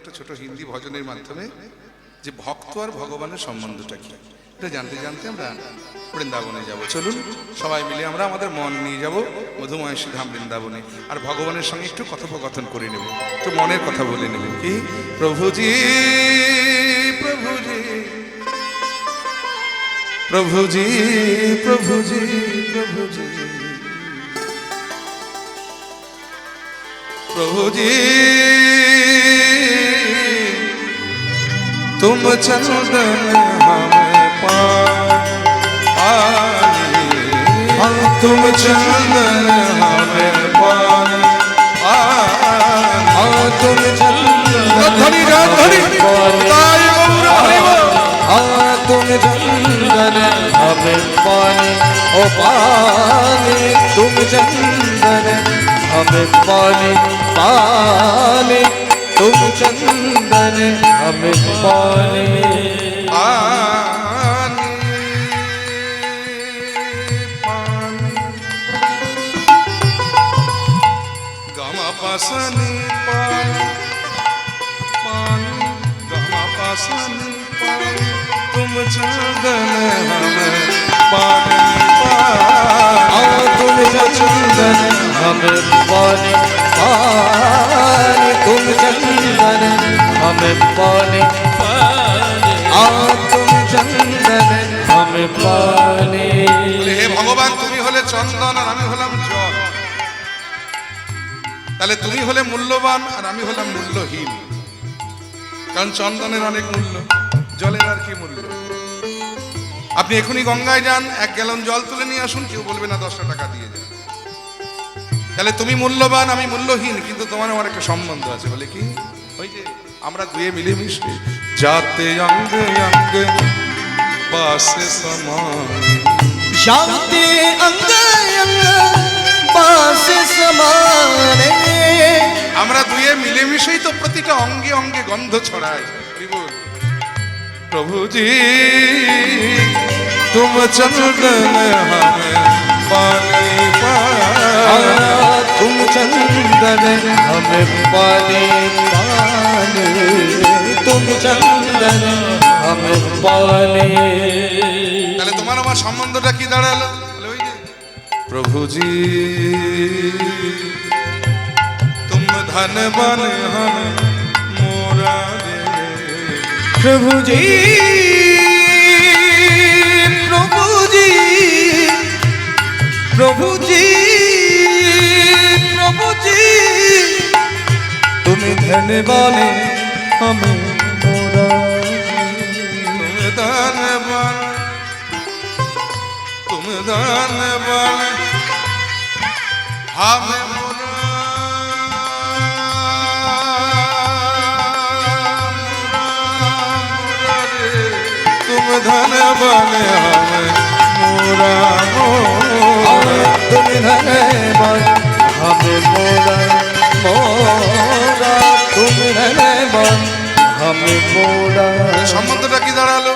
একটা ছোট হিন্দি ভজনের মাধ্যমে যে ভক্ত আর ভগবানের সম্বন্ধটা কি এটা জানতে জানতে আমরা বৃন্দাবনে যাব। চলুন সবাই মিলে আমরা আমাদের মন নিয়ে যাব মধুময়সী ধাম বৃন্দাবনে, আর ভগবানের সঙ্গে একটু কথোপকথন করে নেব, একটু মনের কথা বলে নেব। কি প্রভুজি প্রভুজি প্রভুজি প্রভুজি প্রভুজি प्रभुजी तुम चंदन हमें पानी, तुम चंदन हमें पानी, तुम चंदन धनी तुम चंदन हमें पानी, ओ पानी तुम चंदन हमें पानी, पानी तुम चंदन हमें पानी, पानी पानी गमा पासनी पानी, पानी गमा पासनी पानी तुम चंदन हमें पानी, तुम चंदन हमें पानी, पानी तुम चंदन हमें पानी, तुम चंदन हमें पानी। हे भगवान তুমি হলে চন্দন আর আমি হলাম জল, তাহলে তুমি হলে মূল্যবান আর আমি হলাম মূল্যহীন, কারণ চন্দনের অনেক মূল্য, জলের আর কি মূল্য। আপনি এখনই গঙ্গায় যান, 1 গ্যালন জল তুলে নিয়ে আসুন, কেউ বলবে না 10টা টাকা দিয়ে যান। তাহলে তুমি মূল্যবান আমি মূল্যহীন, কিন্তু তোমার আমার একটা সম্বন্ধ আছে। বলে কি? ওই যে আমরা দুয়ে মিলেমিশে যাতে অঙ্গ অঙ্গ বাসে সমান, যাতে অঙ্গ অঙ্গ বাসে সমান, আমরা দুয়ে মিলেমিশেই তো প্রতিটা অঙ্গে অঙ্গে গন্ধ ছড়ায়। প্রভুজি तुम चंदन हमें पानी, तुम चंदन हमें पानी, पानी तुम चंदन हमें पानी। তাহলে তোমার আমার সম্বন্ধটা কি দাঁড়ালো? ওই যে প্রভুজি तुम धनवान हम मोरा रे, प्रभुजी प्रभुजी प्रभुजी प्रभुजी तुम धनवान हमें मोरा, तुम धनवान तुम धनवान हमें मोरा, तुम धनवान हमें मोरा, तुम धनवान हमें मोरा, मोरा तुम धनवान हमें मोरा। সম্বন্ধটা কি দাঁড়ালো?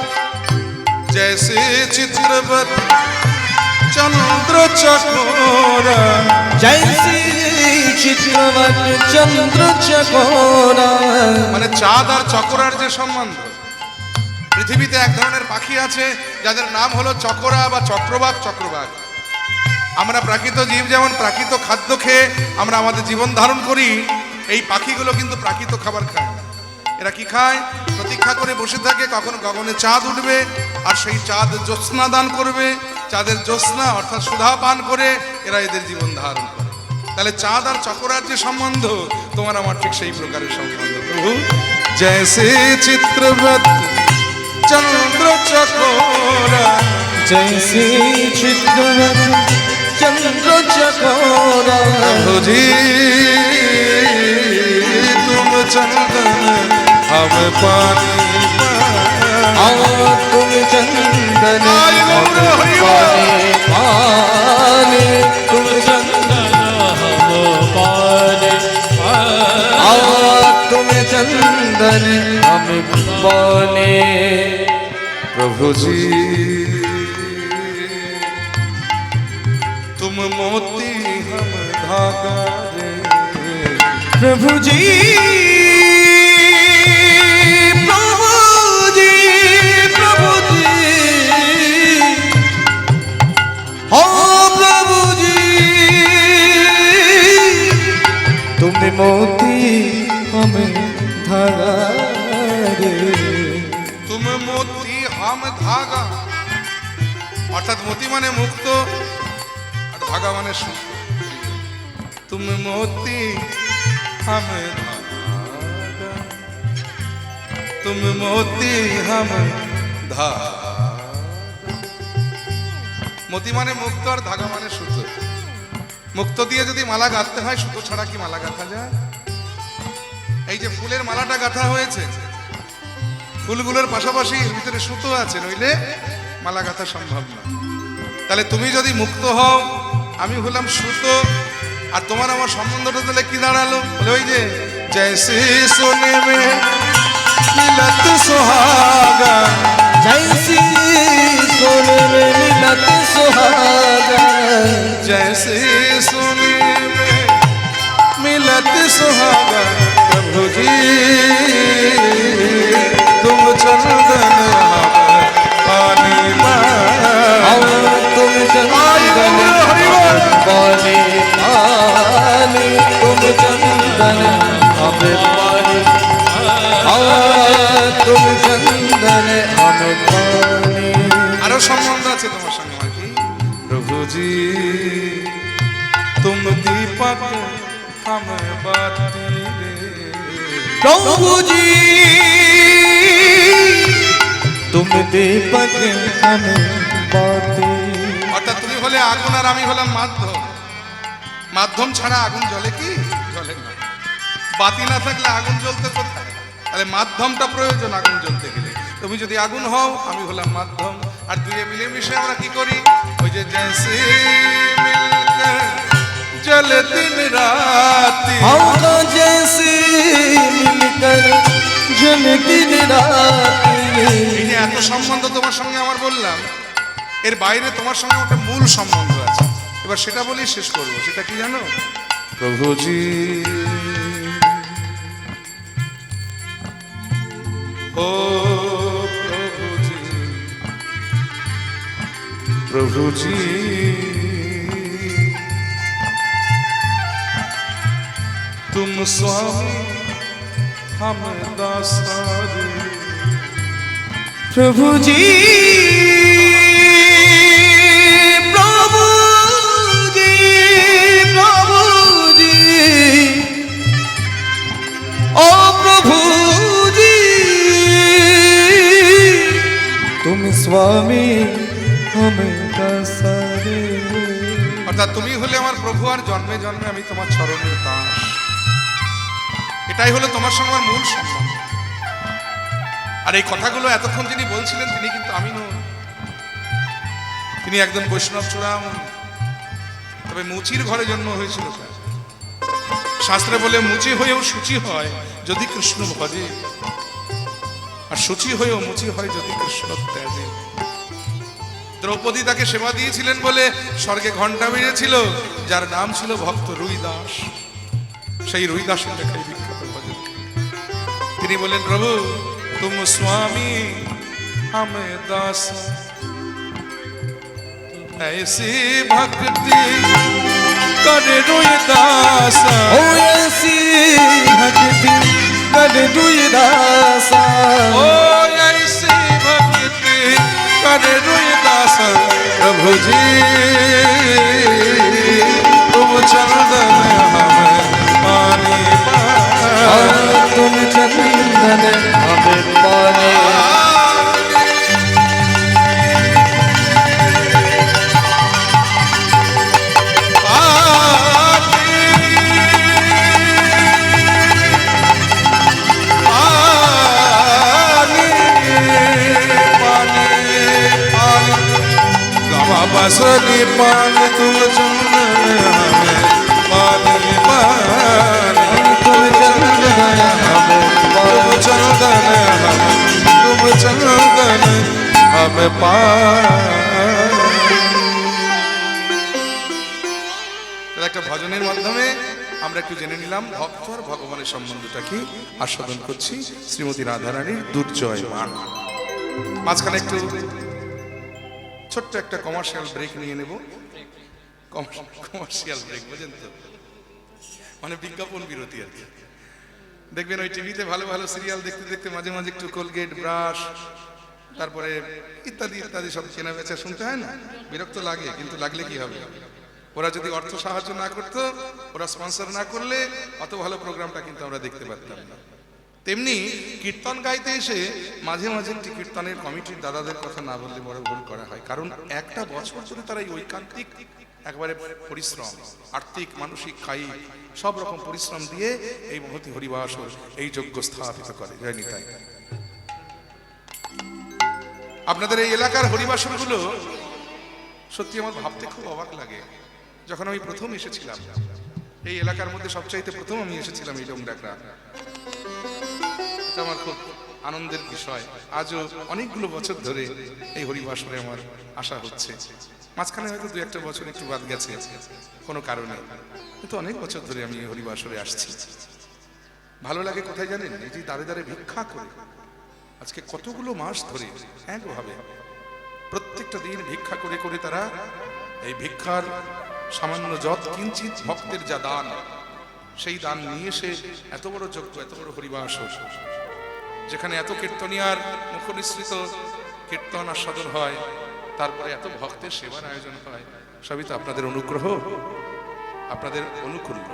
जैसे चित्रवत चंद्र चकोरा, जैसे चित्रवत चंद्र चकोरा, মানে চাঁদ আর চকোরার যে সম্বন্ধ। পৃথিবীতে এক ধরনের পাখি আছে যাদের নাম হলো চকোরা বা চক্রবাক। চক্রবাক আমরা প্রাকৃত জীব, যেমন প্রাকৃত খাদ্য খেয়ে আমরা আমাদের জীবন ধারণ করি, এই পাখিগুলো কিন্তু প্রাকৃত খাবার খায় না। এরা কি খায়? প্রতীক্ষা করে বসে থাকে কখন গগনে চাঁদ উঠবে, আর সেই চাঁদ জ্যোৎস্না দান করবে। চাঁদের জ্যোৎস্না অর্থাৎ সুধা পান করে এরা এদের জীবন ধারণ করে। তাহলে চাঁদ আর চকোরার যে সম্বন্ধ, তোমার আমার ঠিক সেই প্রকারের সম্বন্ধ। প্রভু জৈসে চিত্রবৎ चंद्र चकोरा, जैसे चित्रवत चंद्र चकोरा, प्रभुजी तुम चंदन हम पानी, तुम चंदन हम पानी, पानी तुम चंदन हम पानी, तुम चंदन हम पानी। प्रभुजी तुम मोती हम धागा रे, प्रभु जी मोती हम धागा रे तुम मोती हम धागा, অর্থাৎ মতি মানে মুক্ত আর ধাগা মানে সুতো। तुम मोती हम धागा, तुम मोती हम धागा। মতি মানে মুক্ত আর ধাগা মানে সুতো। মুক্ত দিয়ে যদি মালা গাঁথতে হয়, সুতো ছাড়া কি মালা গাঁথা যায়? এই যে ফুলের মালাটা গাঁথা হয়েছে, ফুলগুলোর পাশাপাশি এর ভিতরে সুতো আছে, নইলে মালা গাঁথা সম্ভব না। তাহলে তুমি যদি মুক্ত হও, আমি হলাম সুতো, আর তোমার আমার সম্বন্ধটা তাহলে কি দাঁড়ালো? বলে ওই যে জैसे सोने में मिलत सुहागा, जैसी सोने में मिलत सुहागा, जैसे सोने में मिलत सुहागा, प्रभु जी तुम चंदन पानी और तुम चंदन पानी पानी, तुम चंदन हमें पानी, और तुम चंदन हमें पानी। আরো সম্বন্ধ আছে তোমার সঙ্গে আমার কি? প্রভু জি तुम दीपक हम बाती रे, प्रभु जी तुम दीपक हमें बाती। অর্থাৎ তুমি হলে আগুন আর আমি হলাম মাধ্যম। মাধ্যম ছাড়া আগুন জ্বলে কি? জ্বলে না। বাতি না থাকলে আগুন জ্বলতে কোথায়? তাহলে মাধ্যমটা প্রয়োজন আগুন জ্বলতে গেলে। তুমি যদি আগুন হও, আমি হলাম মাধ্যম, আর দুয়ে মিলেমিশে আমরা কি করি? ওই যে জैसे मिलकर जले दिन राती, हमको जैसे मिलकर जल दिन राती। এই যে এত সম্বন্ধ তোমার সঙ্গে আমার বললাম, এর বাইরে তোমার সঙ্গে একটা মূল সম্বন্ধ আছে। এবার সেটা বলেই শেষ করবো। সেটা কি জানো? প্রভুজি ও প্রভুজি, প্রভুজি तुम स्वामी हम दासारी, प्रभु जी प्रभु जी प्रभु जी ओ प्रभु जी तुम स्वामी हमें दासारे। অর্থাৎ তুমি হলে আমার প্রভু, আর জন্মে জন্মে আমি তোমার চরণের দাস। এটাই হলো তোমার সঙ্গে আমার মূল সম্বন্ধ। আর এই কথাগুলো এতক্ষণ যিনি বলছিলেন, তিনি কিন্তু আমি নন, তিনি একদম বৈষ্ণব চূড়ামণি। তবে মুচির ঘরে জন্ম হয়েছিল তার। শাস্ত্রে বলে মুচি হয়েও সূচি হয় যদি কৃষ্ণ ভজে, আর সূচি হয়েও মুচি হয় যদি কৃষ্ণ ত্যাজে। দ্রৌপদী তাকে সেবা দিয়েছিলেন বলে স্বর্গে ঘণ্টা বেজেছিল, যার নাম ছিল ভক্ত রুইদাস। সেই রুইদাসের লেখাই বিখ্যাত ভজন। তিনি বলেন, প্রভু তুম স্বামী हमें दास, ऐसी भक्ति करे रविदास, ओ ऐसी भक्ति करे रविदास, ओ ऐसी भक्ति करे रविदास। प्रभु जी तुम चंदन हमें पानी और तुम चंदन हमें पानी। बसनी पान तुम चंदन हमें पानी पानी, तुम चंदन हमें तुम चंदन हमें, तुम चंदन हमें একটা ভজনের মাধ্যমে আমরা একটু জেনে নিলাম ভক্ত আর ভগবানের সম্বন্ধটা কি, আস্বাদন করছি শ্রীমতী রাধারানীর দুর্জয় মান। মাঝখানে একটু ছোট্ট একটা কমার্শিয়াল ব্রেক নিয়ে নেব। কমার্শিয়াল ব্রেক, বুঝেন তো? মানে বিজ্ঞাপন বিরতি আর কি। দেখবেন ওই টিভিতে ভালো ভালো সিরিয়াল দেখতে দেখতে মাঝে মাঝে একটু কোলগেট, ব্রাশ, তারপরে ইত্যাদি ইত্যাদি সব কেনা বেচা শুনতে হয় না, বিরক্ত লাগে। কিন্তু লাগলে কি হবে, ওরা যদি অর্থ সাহায্য না করতো, ওরা স্পন্সর না করলে অত ভালো প্রোগ্রামটা কিন্তু আমরা দেখতে পারতাম না। তেমনি কীর্তন গাইতে এসে মাঝে মাঝে একটি কীর্তনের কমিটির দাদাদের কথা না বললে বড় ভুল করা হয়। কারণ একটা বছর ধরে তারা এই ঐকান্তিক একবারে পরিশ্রম, আর্থিক, মানসিক, কায়িক সব রকম পরিশ্রম দিয়ে এই মহতি হরিবাসর এই যজ্ঞ স্থাপিত করে। জয় নিতাই। আপনাদের এই এলাকার হরিবাসরগুলো সত্যি আমার ভাবতে খুব অবাক লাগে। যখন আমি প্রথম এসেছিলাম এই এলাকার মধ্যে, সবচাইতে প্রথম আমি এসেছিলাম এই ডোমডাকরা, এটা আমার খুব আনন্দের বিষয়। আজও অনেকগুলো বছর ধরে এই হরিবাসরে আমার আসা হচ্ছে। মাঝখানে হয়তো দু একটা বছর একটু বাদ গেছে কোনো কারণে, কিন্তু অনেক বছর ধরে আমি এই হরিবাসরে আসছি। ভালো লাগে কোথায় জানেন, এই যে দাঁড়ে দাঁড়ে ভিক্ষা করে আজকে কতগুলো মাস ধরে একভাবে প্রত্যেকটা দিন ভিক্ষা করে করে তারা এই ভিক্ষার সামান্য যত কিঞ্চিত ভক্তের যা দান, সেই দান নিয়ে এসে এত বড় যজ্ঞ, এত বড় হরিবাসর, যেখানে এত কীর্তনিয়ার মুখ নিঃসৃত কীর্তন আস্বাদন হয়, তারপরে এত ভক্তের সেবার আয়োজন হয়, সবই তো আপনাদের অনুগ্রহ, আপনাদের অনুকূল্য।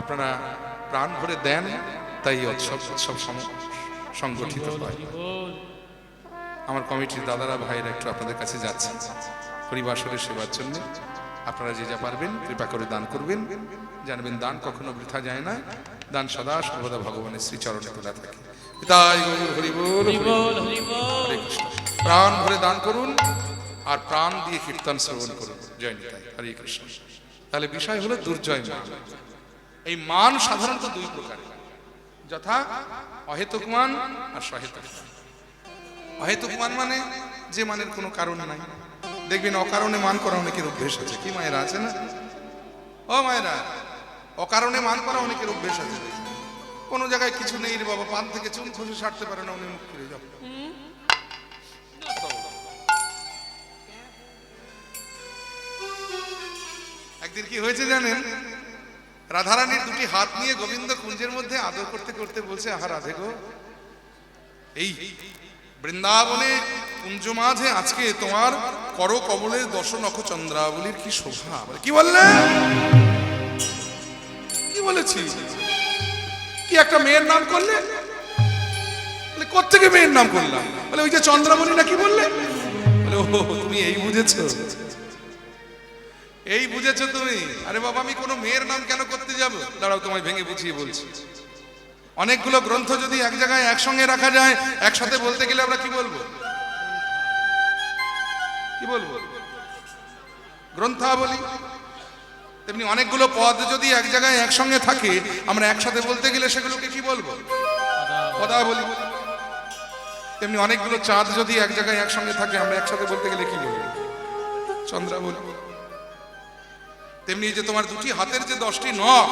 আপনারা প্রাণ ভরে দেন, তাই উৎসব সংগঠিত হয়। আমার কমিটির দাদারা, ভাইয়েরা একটু আপনাদের কাছে যাচ্ছেন হরিবাসরের সেবার জন্য। আপনারা যে যা পারবেন কৃপা করে দান করবেন। জানবেন দান কখনো বৃথা যায় না, দান সদা সর্বদা ভগবানের শ্রীচরণে তোলা থাকে। তাই হরি বল, হরে কৃষ্ণ। প্রাণ ভরে দান করুন আর প্রাণ দিয়ে কীর্তন শ্রবণ করুন। জয় নিতাই, হরে কৃষ্ণ। তাহলে বিষয় হলো দুর্জয় মান। এই মান সাধারণত দুই প্রকারের, যথা অহেতুক মান আর সহেতুক মান। অহেতুক মান মানে যে মানের কোনো কারণ নাই। দেখবেন অকারণে মান করা অনেকের অভ্যেস আছে। কি মায়েরা আছে না? ও মায়েরা, অকারণে মান করা অনেকের অভ্যেস আছে। কোনো জায়গায় কিছু নেই রে বাবা, পান থেকে চুন খসে সারতে পারে না, উনি মুখ ফিরে যাও। একদিন কি হয়েছে জানেন, রাধারানীর দুটি হাত নিয়ে গোবিন্দ কুঞ্জের মধ্যে আদর করতে করতে বলছে, আহা রাধে গো, এই বৃন্দাবনে কুঞ্জ মাঝে আজকে তোমার কর কমলের দশ নখ চন্দ্রাবলীর কি শোভা। কি বললে? কি বলেছি? কি একটা মেয়ের নাম করলে? কোত্থেকে মেয়ের নাম করলাম? বলে ওই যে চন্দ্রাবলী না কি বললে? বলে ও তুমি এই বুঝেছো, এই বুঝেছো তুমি। আরে বাবা, আমি কোনো মেয়ের নাম কেন করতে যাব? দাঁড়াও তোমায় ভেঙে বুঝিয়ে বলছি। অনেকগুলো গ্রন্থ যদি এক জায়গায় একসঙ্গে রাখা যায়, একসাথে বলতে গেলে আমরা কি বলবো? কি বলবো? গ্রন্থাবলী। তেমনি অনেকগুলো পদ যদি এক জায়গায় একসঙ্গে থাকে, আমরা একসাথে বলতে গেলে সেগুলোকে কি বলবো? পদাবলী। তেমনি অনেকগুলো চাঁদ যদি এক জায়গায় একসঙ্গে থাকে, আমরা একসাথে বলতে গেলে কি বলবো? চন্দ্রাবলী। তেমনি যে তোমার দুটি হাতের যে 10টি নখ,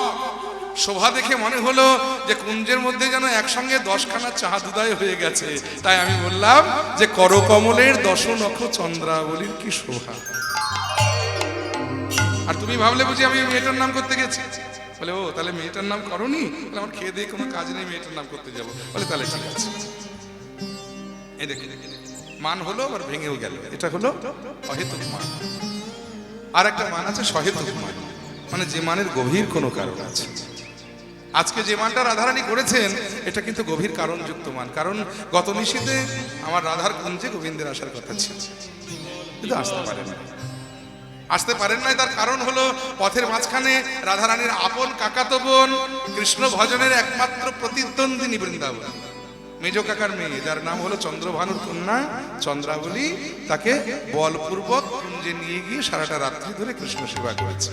শোভা দেখে মনে হলো যে কুঞ্জের মধ্যে যেন একসঙ্গে 10খানা চাঁদ উদয় হয়ে গেছে। তাই আমি বললাম যে করকমলের 10 নখ চন্দ্রাবলীর কি শোভা। আর তুমি ভাবলে বুঝি আমি মেয়েটার নাম করতে গেছি? বলে ও তাহলে মেয়েটার নাম করনি? আমার খেয়ে দিয়ে কোনো কাজ নেই, মেয়েটার নাম করতে যাবো। বলে তাহলে ঠিক আছে। এই দেখে মান হলো আবার ভেঙেও গেল। এটা হলো অহেতুক মান। আর একটা মান আছে সহেতুক মান, মানে যে মানের গভীর কোনো কারণ আছে। আজকে যে মানটা রাধারানী করেছেন, এটা কিন্তু গভীর কারণযুক্ত মান। কারণ গত নিশীথে আমার রাধার কুঞ্জে গোবিন্দের আসার কথা ছিল, কিন্তু আসতে পারেন না। আসতে পারেন নাই, তার কারণ হলো পথের মাঝখানে রাধারানীর আপন কাকাতো বোন, কৃষ্ণ ভজনের একমাত্র প্রতিদ্বন্দ্বিনী বৃন্দাবন, মেজ কাকার মেয়ে, যার নাম হলো চন্দ্রভানুর কন্যা চন্দ্রাবলী, তাকে বলপূর্বক কুঞ্জে নিয়ে গিয়ে সারাটা রাত্রি ধরে কৃষ্ণ সেবা করেছে।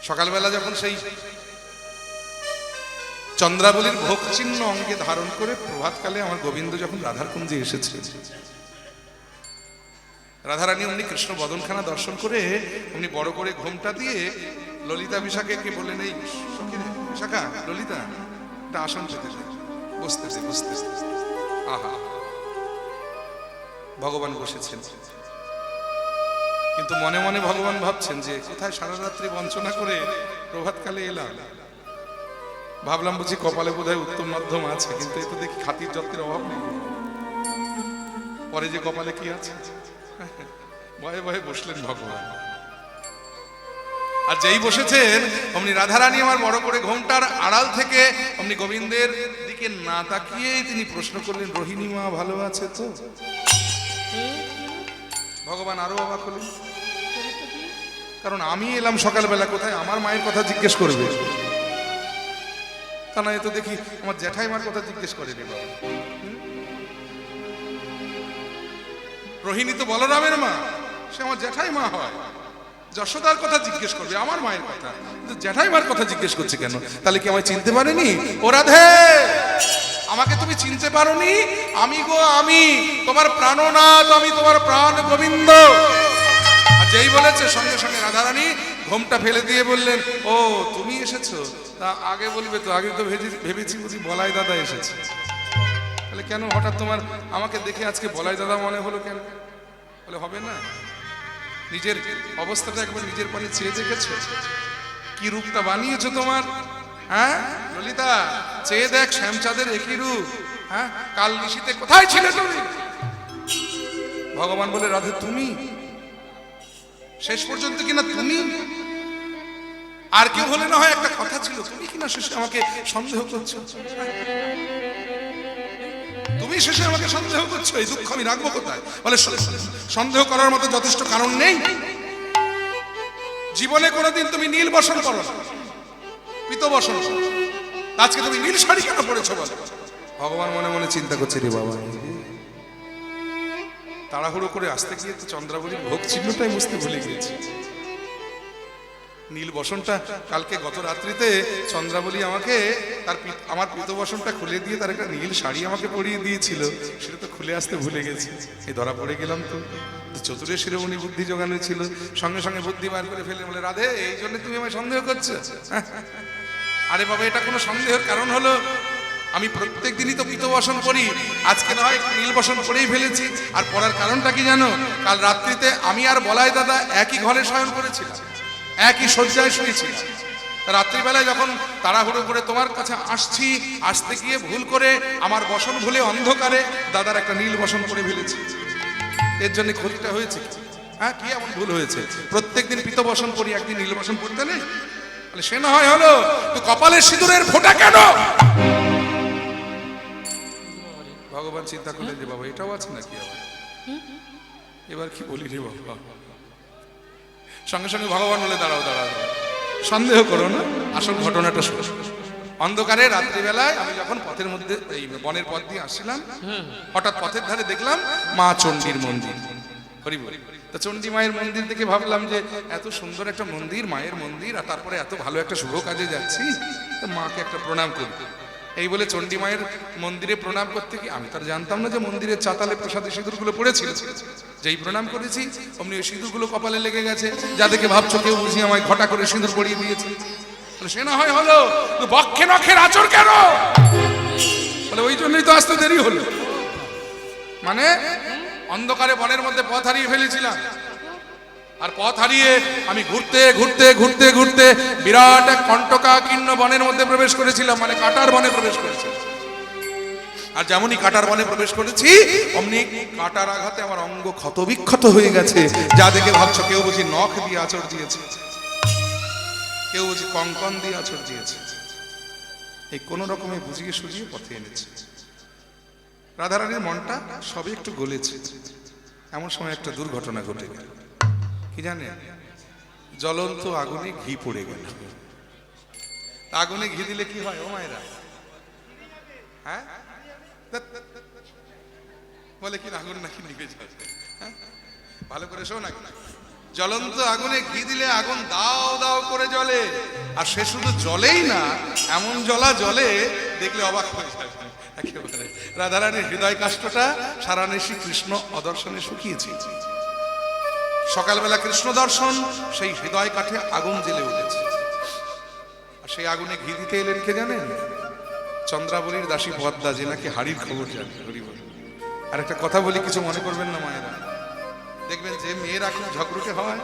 সকালবেলা যখন সেই চন্দ্রাবলীর ভোগ চিহ্ন অঙ্গে ধারণ করে প্রভাতকালে আমার গোবিন্দ যখন রাধার কুঞ্জে এসেছে, রাধারানী অমনি কৃষ্ণ বদনখানা দর্শন করে অমনি বড় করে ঘোমটা দিয়ে ললিতা বিশাখাকে বললেন, এই বিশাখা, ললিতা, একটা আসন পেতে বসতেছে বসতেছে। আহা, ভগবান বসেছেন। কিন্তু মনে মনে ভগবান ভাবছেন যে কোথায় সারা রাত্রি বঞ্চনা করে প্রভাতকালে এলাম। ভাবলাম বুঝি কপালে বোধহয় উত্তম মাধ্যম আছে, কিন্তু এ তো দেখি খাতির যত্নের অভাব নেই। পরে যে কপালে কি আছে, ভয়ে ভয়ে বসলেন ভগবান। আর যেই বসেছেন অমনি রাধারানী আমার বড় করে ঘোমটার আড়াল থেকে অমনি গোবিন্দের দিকে না তাকিয়েই তিনি প্রশ্ন করলেন, রোহিণী মা ভালো আছে তো? ভগবান আরো অবাক হলেন, কারণ আমি এলাম সকালবেলা, কোথায় আমার মায়ের কথা জিজ্ঞেস করবে? তা না, এ তো দেখি আমার জ্যাঠাইমার কথা জিজ্ঞেস করে রে বাবা। রোহিণী তো বলরামের মা, সে আমার জ্যাঠাইমা হয়, যশোদার কথা জিজ্ঞেস করবে, আমার মায়ের কথা, কিন্তু জ্যাঠাইমার কথা জিজ্ঞেস করছে কেন? তাহলে কি আমায় চিনতে পারেনি? ও রাধে, আমাকে তুমি চিনতে পারোনি? আমি গো আমি, তোমার প্রাণনাথ, আমি তোমার প্রাণ গোবিন্দ। আর যেই বলেছে সঙ্গে সঙ্গে রাধারানী ঘোমটা ফেলে দিয়ে বললেন, ও তুমি এসেছো? তা আগে বলবে তো, আগে তো ভেবেছি বুঝি বলাই দাদা এসেছে। তাহলে কেন হঠাৎ তোমার আমাকে দেখে আজকে বলাই দাদা মনে হলো কেন? বলে হবে না, নিজের অবস্থাটা একবার নিজের পানে চেয়ে দেখেছো? কি রূপটা বানিয়েছো তোমার? হ্যাঁ ললিতা, চেয়ে দেখ শ্যামচাঁদের একই রূপ। হ্যাঁ, কাল নিশীতে কোথায় ছিলে তুমি? ভগবান বলে, রাধে তুমি শেষ পর্যন্ত কিনা তুমি, আর কেউ হলে না হয় একটা কথা ছিল, তুমি কিনা শেষে আমাকে সন্দেহ করছো। তুমি শেষে আমাকে সন্দেহ করছো, এই দুঃখ আমি রাখবো কোথায়? বলে সন্দেহ করার মতো যথেষ্ট কারণ নেই। জীবনে কোনোদিন তুমি নীল বসন করো, পিত বসন, আজকে তুমি নীল শাড়ি কেন পড়েছো বলো? ভগবান মনে মনে চিন্তা করছে, রে বাবা, তাড়াহুড়ো করে আসতে গিয়ে তো চন্দ্রাবলীর ভোগ চিহ্নটাই বুঝতে ভুলে গিয়েছি। নীল বসনটা কালকে গত রাত্রিতে চন্দ্রাবলী আমাকে আমার পিত বসনটা খুলে দিয়ে তার একটা নীল শাড়ি আমাকে পরিয়ে দিয়েছিল, সেটা তো খুলে আসতে ভুলে গেছি। এই ধরা পড়ে গেলাম তো। চতুরের শিরোমণি বুদ্ধি জোগানো ছিল, সঙ্গে সঙ্গে বুদ্ধি বার করে ফেলে বলে, রাধে এই জন্য তুমি আমায় সন্দেহ করছো? আরে বাবা, এটা কোনো সন্দেহের কারণ হলো? আমি প্রত্যেক দিনই তো পিত বসন করি, আজকে না হয় নীল বসন করেই ফেলেছি। আর পড়ার কারণটা কি জানো? কাল রাত্রিতে আমি আর বলাই দাদা একই ঘরে শয়ন করেছিলাম, একই শয্যায় শুয়েছিলাম। রাত্রিবেলায় যখন তাড়াহুড়ো করে তোমার কাছে আসছি, আসতে গিয়ে ভুল করে আমার বসন ভুলে অন্ধকারে দাদার একটা নীল বসন করে ফেলেছি। এর জন্য ক্ষতিটা হয়েছে। হ্যাঁ, কি এমন ভুল হয়েছে? প্রত্যেকদিন পিত বসন করি, একদিন নীল বসন করতে নেই? সে না হয় হলো, তো কপালের সিঁদুরের ফোঁটা কেন? ভগবান চিন্তা করলেন যে বাবা এটাও আছে নাকি আবার, এবার কি বলি রে বাবা। সঙ্গে সঙ্গে ভগবান বলে, দাঁড়াও দাঁড়াও, সন্দেহ করো না, আসল ঘটনাটা শোনো। অন্ধকারে রাত্রিবেলায় আমি যখন পথের মধ্যে এই বনের পথ দিয়ে আসছিলাম, হঠাৎ পথের ধারে দেখলাম মা চণ্ডীর মন্দির। হরি বল। তা চণ্ডী মায়ের মন্দির দেখে ভাবলাম যে এত সুন্দর একটা মন্দির, মায়ের মন্দির, আর তারপরে এত ভালো একটা শুভ কাজে যাচ্ছি, তো মাকে একটা প্রণাম করি। এই বলে চণ্ডী মায়ের মন্দিরে প্রণাম করতে কি, আমি তো আর জানতাম না যে মন্দিরের চাতালে প্রসাদে সিঁদুরগুলো পড়েছিল। যেই প্রণাম করেছি অমনি ওই সিঁদুরগুলো কপালে লেগে গেছে, যা দেখে ভাবছো কেউ বুঝি আমায় ঘটা করে সিঁদুর পরিয়ে দিয়েছে। সে না হয় হলো, বক্ষে নখের আচর কেন? বলে ওই জন্যই তো আসতে দেরি হলো। মানে অন্ধকারে বনের মধ্যে পথ হারিয়ে ফেলেছিলাম, আর পথ হারিয়ে আমি ঘুরতে ঘুরতে ঘুরতে ঘুরতে বিরাট এক কণ্টকাকীর্ণ বনের মধ্যে প্রবেশ করেছিলাম, মানে কাটার বনে প্রবেশ করেছিলাম। আর যেমনই কাটার বনে প্রবেশ করেছি অমনি কাটার আঘাতে আমার অঙ্গ ক্ষতবিক্ষত হয়ে গেছে, যা দেখে ভাবছো কেউ বুঝি নখ দিয়ে আঁচড় দিয়েছে, কেউ বুঝি কঙ্কন দিয়ে আঁচড় দিয়েছে। এই কোন রকমে বুঝিয়ে সুঝিয়ে পথে এনেছে। রাধারানীর মনটা সবে একটু গলেছে, এমন সময় একটা দুর্ঘটনা ঘটে গেল। কি জানে, জ্বলন্ত আগুনে ঘি পড়ে গেল। আগুনে ঘি দিলে কি হয় ও মায়েরা? হ্যাঁ, বলে কি আগুন নাকি নিভে যায়? ভালো করে শোন, জ্বলন্ত আগুনে ঘি দিলে আগুন দাও দাও করে জ্বলে, আর সে শুধু জ্বলেই না, এমন জ্বলা জ্বলে দেখলে অবাক হয়ে যায় একেবারে। রাধারানীর হৃদয় কাষ্ঠটা সারা নিশি কৃষ্ণ অদর্শনে শুকিয়েছে। সকালবেলা কৃষ্ণ দর্শন, সেই হৃদয় কাঠে আগুন জ্বেলে উঠেছে। আর সেই আগুনে ঘি দিতে এলেন কে জানেন? চন্দ্রাবলীর দাসী পদ্মা, যে নাকি হাড়ির খবর জানে। আর একটা কথা বলি, কিছু মনে করবেন না মায়েরা, দেখবেন যে মেয়েরা খুব ঝগড়ুটে হয়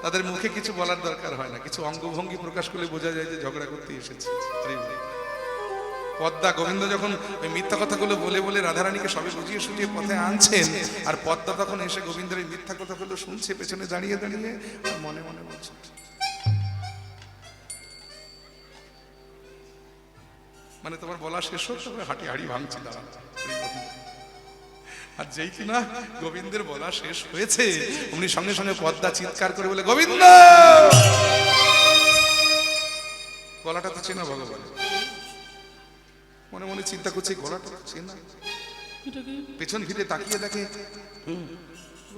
তাদের মুখে কিছু বলার দরকার হয় না, কিছু অঙ্গভঙ্গি প্রকাশ করলে বোঝা যায় যে ঝগড়া করতে এসেছে। পদ্মা গোবিন্দ যখন ওই মিথ্যা কথাগুলো বলে বলে রাধারানীকে সবে বুঝিয়ে সুঝিয়ে পথে আনছেন, আর পদ্মা তখন এসে গোবিন্দের এই মিথ্যা কথাগুলো শুনছে পেছনে দাঁড়িয়ে দাঁড়িয়ে, আর মনে মনে বলছে মানে তোমার বলা শেষ হোক, তবে হাঁটি হাড়ি ভাঙছে দাঁড়া। আর যেই কিনা গোবিন্দের বলা শেষ হয়েছে, উনি সঙ্গে সঙ্গে পদ্মা চিৎকার করে বলে, গোবিন্দ! গলাটা তো চেনা ভগবান, মনে মনে চিন্তা করছে গলাটা চেনা, পেছন ফিরে তাকিয়ে দেখে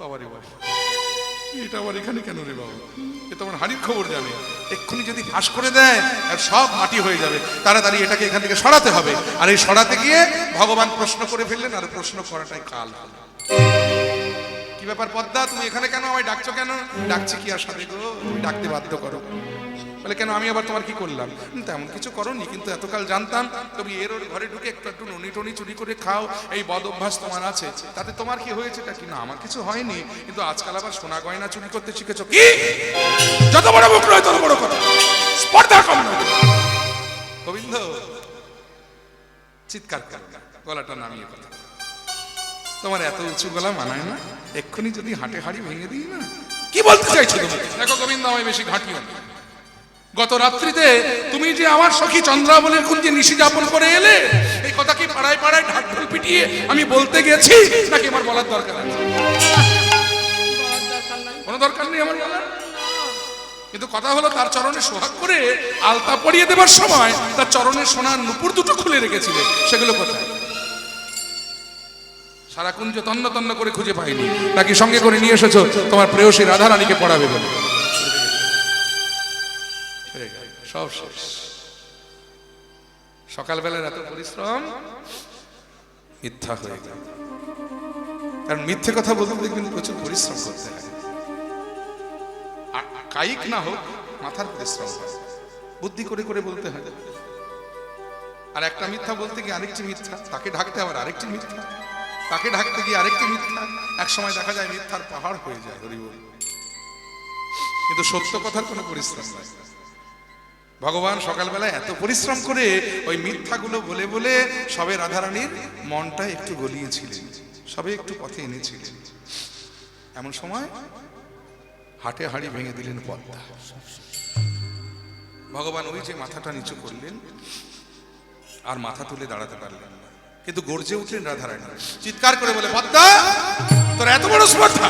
বাবা রে বাবা, এটা আবার এখানে কেন রে বাবা? এ তো আমার হাড়ির খবর জানে, এক্ষুনি যদি ফাঁস করে দেয় আর সব মাটি হয়ে যাবে, তাড়াতাড়ি এটাকে এখান থেকে সরাতে হবে। আর এই সরাতে গিয়ে ভগবান প্রশ্ন করে ফেললেন, আর প্রশ্ন করাটাই কাল হলো। কি ব্যাপার পদ্মা, তুমি এখানে কেন, আমায় ডাকছো কেন? ডাকছি কি আর সাথে গো, তুমি ডাকতে বাধ্য করো। বলে কেন, আমি আবার তোমার কি করলাম? তেমন কিছু করোনি, কিন্তু এতকাল জানতাম তুমি এর ওর ঘরে ঢুকে একটু একটু ননি টনি চুরি করে খাও, এই বদ অভ্যাস তোমার আছে, তাতে তোমার কি হয়েছে? কি না, আমার কিছু হয়নি, কিন্তু আজকাল আবার সোনা গয়না চুরি করতে শিখেছো। কি? যত বড় মুখ নয় তত বড় কথা, স্পর্ধা কম নয়। গোবিন্দ চিৎকার করো না, গলাটা নামিয়ে কথা, তোমার এত উঁচু গলা মানায় না, এক্ষুনি যদি হাটে হাড়ি ভেঙে দিই না। কি বলতে চাইছো তুমি? দেখো গোবিন্দ, আমায় বেশি ঘাঁটিও না। গত রাত্রিতে তুমি যে আমার সখী চন্দ্রাবলীর কুঞ্জে নিশি যাপন করে এলে, এই কথা কি পাড়ায় পাড়ায় ঢাক ঢোল পিটিয়ে আমি বলতে গেছি, নাকি আমার বলার দরকার আছে? কোনো দরকার নেই আমার বলার, কিন্তু কথা হলো তার চরণে সোহাগ করে আলতা পরিয়ে দেবার সময় তার চরণে সোনার নুপুর দুটো খুলে রেখেছিলে, সেগুলো কোথায়? সারা কুঞ্জ তন্ন তন্ন করে খুঁজে পাইনি, নাকি সঙ্গে করে নিয়ে এসেছো তোমার প্রেয়সী রাধারানীকে পড়াবে বলে? সব শেষ। সকালবেলার এত পরিশ্রম মিথ্যা হয়ে গেল, কারণ মিথ্যে কথা বলতে দেখবেন প্রচুর পরিশ্রম করতে হয়। কায়িক না হোক, মাথার পরিশ্রম হয়, বুদ্ধি করে করে বলতে হয়। আর একটা মিথ্যা বলতে গিয়ে আরেকটি মিথ্যা, তাকে ঢাকতে আবার আরেকটি মিথ্যা, তাকে ঢাকতে গিয়ে আরেকটি মিথ্যা, এক সময় দেখা যায় মিথ্যার পাহাড় হয়ে যায়। হরি বল। কিন্তু সত্য কথার কোনো পরিশ্রম নাই। ভগবান সকালবেলায় এত পরিশ্রম করে ওই মিথ্যাগুলো বলে বলে সবে রাধারানীর মনটা একটু গলিয়েছিলেন, সবে একটু পথে এনেছিলেন। এমন সময় হাটে হাড়ি ভেঙে দিলেন পদ্মা। ভগবান ওই যে মাথাটা নিচু করলেন, আর মাথা তুলে দাঁড়াতে পারলেন না, কিন্তু গর্জে উঠলেন রাধারানী, চিৎকার করে বলে, পদ্মা, তোর এত বড় স্পর্ধা,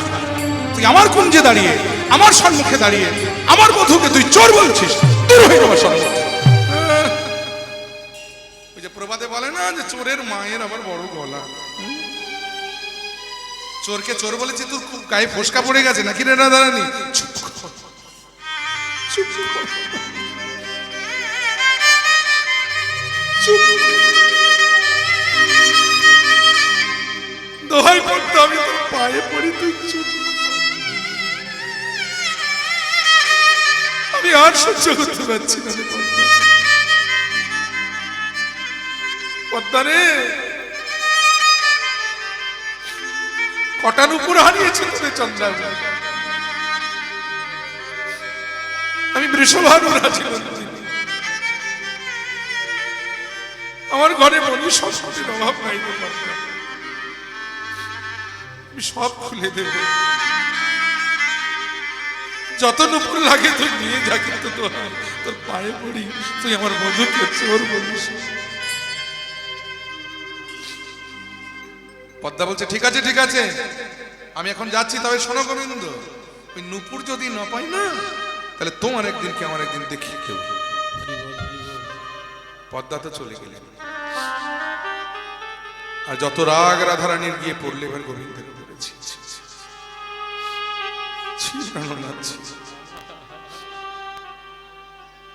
তুই আমার কুঞ্জে দাঁড়িয়ে, আমার সম্মুখে দাঁড়িয়ে আমার বধূকে তুই চোর বলছিস? দূর হয়ে যাওয়ার সম্মুখে। ওই যে প্রবাদে বলে না যে চোরের মায়ের আবার বড় গলা। চোরকে চোর বলেছে, তোর গায়ে ফোসকা পড়ে গেছে নাকি রে রাধারানী? চুপ কর, চুপ কর, চুপ। দোহাই পড়তে আমি তোর পায়ে পড়ি, তুই চুপ। আমি আর সহ্য করতে পারছি না পদ্মা রে। কটার উপর হারিয়েছি তোদের চন্দ্রাবলী, আমি বৃষভানুর আছি, আমার ঘরে বলি সংস্কৃতির অভাব নাই, আমি সব খুলে দেব, যত নুপুর লাগে তুই নিয়ে যা, কিন্তু তোর পায়ে পড়ি, তুই আমার বধূকে চোর বলিস। পদ্মা বলছে, ঠিক আছে ঠিক আছে, আমি এখন যাচ্ছি, তবে শোনো গোবিন্দ, ওই নুপুর যদি না পাই না, তাহলে তোমার একদিন কি আমার একদিন দেখি কেউ। পদ্মা তো চলে গেলেন, আর যত রাগ রাধারানীর গিয়ে পড়লে এবার গোবিন্দের বলেছি,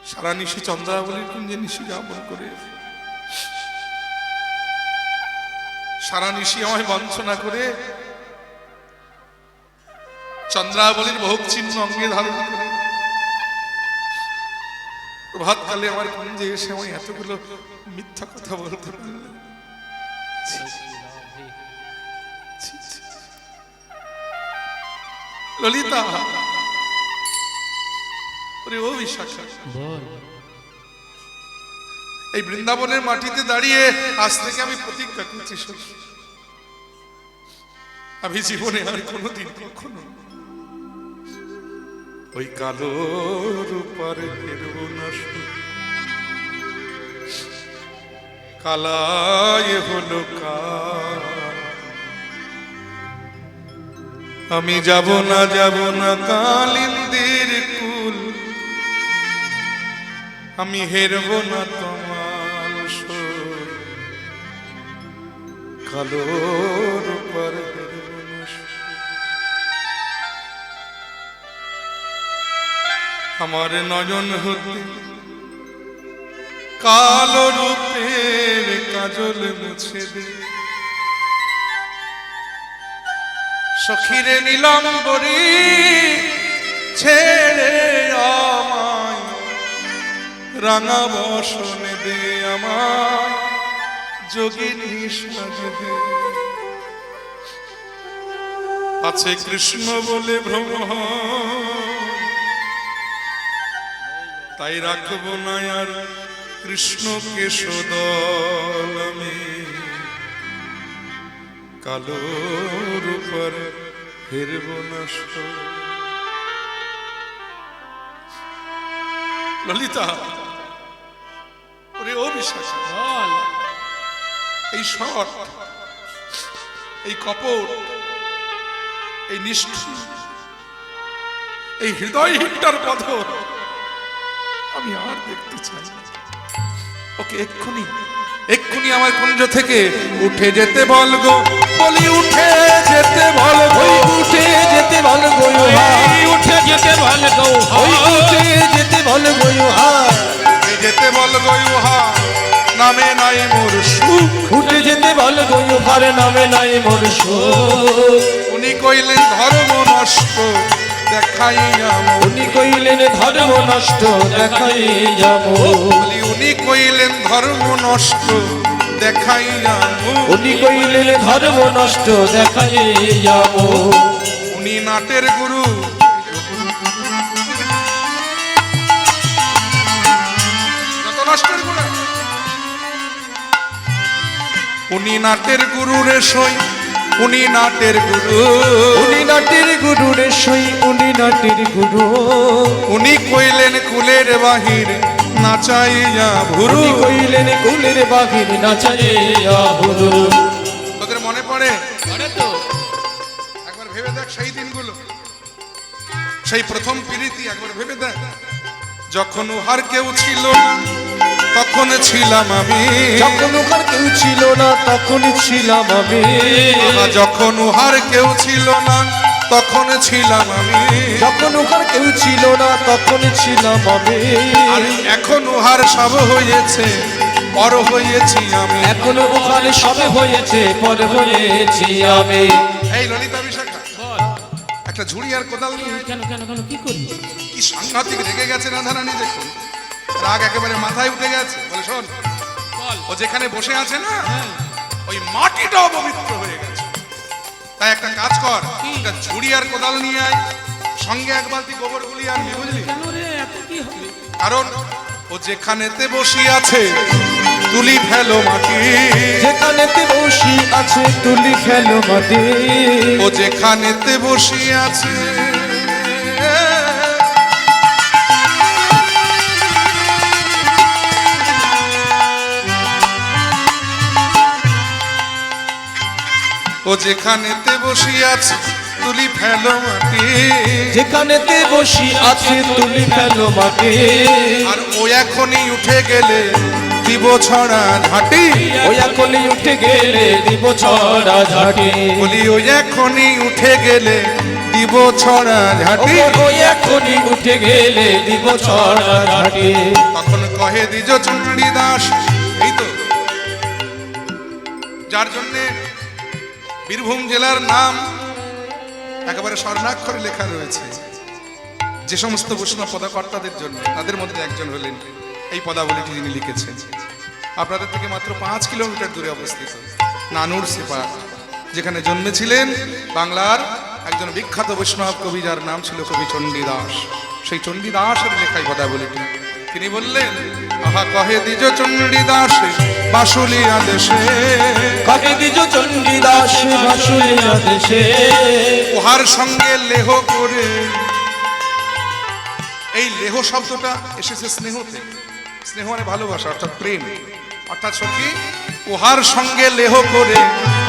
সারা নিশি চন্দ্রাবলীর কুঞ্জে নিশি যাপন করে, সারা নিশি আমায় বঞ্চনা করে, চন্দ্রাবলীর ভোগ চিহ্ন অঙ্গে ধারণ করে, প্রভাতকালে আমার কুঞ্জে এসে আমায় এতগুলো মিথ্যা কথা বলতে পারলেন। ললিতা, ওরে ও বিশাখা, বল। এই বৃন্দাবনের মাটিতে দাঁড়িয়ে আজ থেকে আমি প্রতিজ্ঞা করছি, সখী, আমি জীবনে আর কোনোদিন কখনো ওই কালো রূপারে ফিরবো না। কালায় হলো কাল, আমি যাব না কালিন্দির কুল, আমি হেরব না তোমার সুর, কালো রূপার হেরব না সুর। আমার নয়ন হতে কালো রূপের কাজল মুছে দে, সখীরে নীলাম্বরী ছেড়ে আমায়, রাঙা বসনে দে আমায়, যোগিনী সাজে দে। আছে কৃষ্ণ বলে ভ্রম, তাই রাখবো না আর কৃষ্ণকে সদল, আমি কালো রূপার হেরব না সুর। ললিতা, ওরে ও বিশাখা, বল। এই শট, এই কপট, এই নিষ্ঠুর, এই হৃদয়হীনটার পথর আমি আর দেখতে চাই না। ওকে এক্ষুনি আমার কুঞ্জ থেকে উঠে যেতে বল গো, বলি উঠে যেতে বল গো, উঠে যেতে বল গো, উঠে যেতে বল গো, উঠে যেতে বল গো, উঠে যেতে বল গো, উহা নামে নাই মোর সুখ। উঠে যেতে বল গো, উহার নামে নাই মোর সুখ। উনি কইলেন ধর্ম নষ্ট দেখাইয়া মোর, উনি কইলেন ধর্ম নষ্ট দেখাই যাব, বলি উনি কইলেন ধর্ম নষ্ট দেখাইয়া মোর। উনি কইলেন ধর্ম নষ্ট দেখাই যাব। উনি নাটের গুরু, যত নষ্টের গুরু, উনি নাটের গুরু রে সই, উনি নাটের গুরু, উনি নাটের গুরু রে সই, উনি নাটের গুরু। উনি কইলেন কুলের বাহির নাচাইয়া ভুরু। উনি কইলেন কুলের বাহির নাচাইয়া ভুরু। তোদের মনে পড়ে? পড়ে তো। একবার ভেবে দেখ সেই দিনগুলো, সেই প্রথম প্রীতি একবার ভেবে দেখ। যখন উহার কেউ ছিল না তখন ছিলাম আমি, যখন উহার কেউ ছিল না তখন ছিলাম আমি, যখন উহার কেউ ছিল না তখন ছিলাম আমি, যখন উহার কেউ ছিল না তখন ছিলাম আমি। আর এখন উহার সব হয়েছে পর হয়েছি আমি। এখনো ওখানে সবে হয়েছে পর হয়েছি আমি। এই ললিতা বিশাখা, বল। একটা ঝুড়ি আর কোদাল নিয়ে কেন কেন কেন কি করবি? কি সাংঘাতিক রেগে গেছে রাধারানী, দেখুন রাগ একেবারে মাথায় উঠে গেছে। বলে শোন, বল। ও যেখানে বসে আছে না ওই মাটিটা অপবিত্র হয়ে গেছে, তাই একটা কাজ কর, একটা ঝুড়ি আর কোদাল নিয়ে আয়, সঙ্গে এক বালতি গোবর গুলি আনবি, বুঝলি? কেন রে, এত কি হবে? কারণ ও যেখানেতে বসি আছে তুলি ফেলো মাটি, যেখানেতে বসি আছে তুলি ফেলো মাটি, ও যেখানেতে বসি আছে ও যেখানেতে বসি আছে তুলি ফেলো মাটি, যেখানেতে বসি আছে তুলি ফেলো মাটি। আর ও এখনই উঠে গেলে দিব ছড়া ঝাঁটি, ওই এখনই উঠে গেলে দিব ছড়া ঝাঁটি। বলি ও এখনই উঠে গেলে দিব ছড়া ঝাঁটি। ওই এখনই উঠে গেলে দিব ছড়া ঝাঁটি। তখন কহে দ্বিজ চণ্ডীদাস, এই তো যার জন্যে বীরভূম জেলার নাম একেবারে স্বর্ণাক্ষরে লেখা রয়েছে, যে সমস্ত বৈষ্ণব পদাকর্তাদের জন্য, তাদের মধ্যে একজন হলেন এই পদাবলীটি যিনি লিখেছেন। আপনাদের থেকে মাত্র 5 কিলোমিটার দূরে অবস্থিত নানুর সিপাট, যেখানে জন্মেছিলেন বাংলার একজন বিখ্যাত বৈষ্ণব কবি, যার নাম ছিল কবি চণ্ডীদাস। সেই চণ্ডীদাসের লেখায় কথা বলি। তিনি বললেন, আহা কহে দ্বিজ চণ্ডীদাস বাসুলিয়া দেশে, কহে দ্বিজ চণ্ডীদাস বাসুলিয়া দেশে, উহার সঙ্গে লেহ করে। এই লেহ শব্দটা এসেছে স্নেহ থেকে। স্নেহ মানে ভালোবাসা, অর্থাৎ প্রেম, অর্থাৎ সখী উহার সঙ্গে লেহ করে